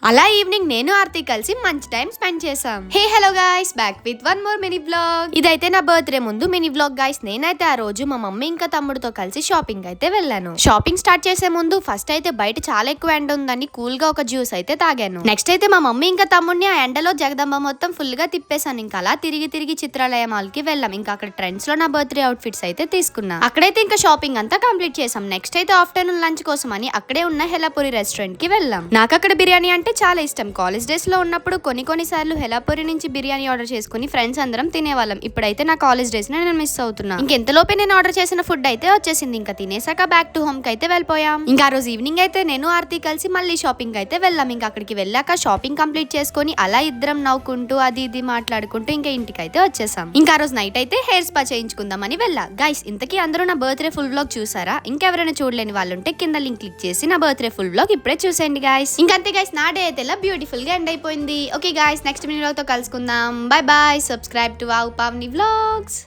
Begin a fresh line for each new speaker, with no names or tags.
అలా ఈవినింగ్ నేను ఆర్తి కలిసి మంచి టైం స్పెండ్ చేసాం. Hey hello guys, back with one more mini blog. ఇదైతే నా బర్త్డే ముందు మినీ బ్లాగ్ గైస్. నేనైతే ఆ రోజు మా మమ్మీ ఇంకా తమ్ముడితో కలిసి షాపింగ్ అయితే వెళ్ళాను. షాపింగ్ స్టార్ట్ చేసే ముందు ఫస్ట్ అయితే బయట చాలా ఎక్కువ ఎండ ఉందని కూల్ గా ఒక జ్యూస్ అయితే తాగాను. నెక్స్ట్ అయితే మా మమ్మీ ఇంకా తమ్ముడిని ఆ ఎండలో జగదంబ మొత్తం ఫుల్ గా తిప్పేశాను. ఇంకా అలా తిరిగి తిరిగి చిత్రాలయ మాల్ కి వెళ్ళాం. ఇంకా అక్కడ ట్రెండ్స్ లో నా బర్త్డే అవుట్ ఫిట్స్ అయితే తీసుకున్నా. అక్కడైతే ఇంకా షాపింగ్ అంతా కంప్లీట్ చేసాం. నెక్స్ట్ అయితే ఆఫ్టర్నూన్ లంచ్ కోసం అని అక్కడే ఉన్న హెలాపురి రెస్టారెంట్ కి వెళ్ళాం. నాకు అక్కడ బిర్యానీ అంటే చాలా ఇష్టం. కాలేజ్ డేస్ లో ఉన్నప్పుడు కొన్ని సార్లు హెలాపురి నుంచి బిర్యానీ ఆర్డర్ చేసుకుని ఫ్రెండ్స్ అందరం తినేవాళ్ళం. ఇప్పుడైతే నా కాలేజ్ డేస్ నేను మిస్ అవుతున్నా. ఇంకెంతలోపే నేను ఆర్డర్ చేసిన ఫుడ్ అయితే వచ్చేసింది. ఇంకా తినేసాక బ్యాక్ టు హోమ్ కి అయితే వెళ్ళిపోయాం. ఇంకా ఆ రోజు ఈవినింగ్ అయితే నేను ఆర్తి కలిసి మళ్ళీ షాపింగ్ అయితే వెళ్ళాం. ఇంకా అక్కడికి వెళ్ళాక షాపింగ్ కంప్లీట్ చేసుకుని అలా ఇద్దరం నవ్వుకుంటూ అది ఇది మాట్లాడుకుంటూ ఇంకా ఇంటికి అయితే వచ్చేసాం. ఇంకా ఆ రోజు నైట్ అయితే హెయిర్ స్పా చేయించుకుందామని వెళ్ళా. గైస్, ఇంతకీ అందరూ నా బర్త్డే ఫుల్ వ్లాగ్ చూసారా? ఇంకెవరైనా చూడలేని వాళ్ళు ఉంటే కింద లింక్ క్లిక్ చేసి నా బర్త్డే ఫుల్ వ్లాగ్ ఇప్పుడే చూసేయండి గైస్. ఇంకంతే గైస్, నా డే అయితే ఇలా బ్యూటిఫుల్ గా ఎండ్ అయిపోయింది. ఓకే గైస్, నెక్స్ట్ వీడియోతో కలుసుకుందాం. By by. Subscribe to wow Pavani vlogs.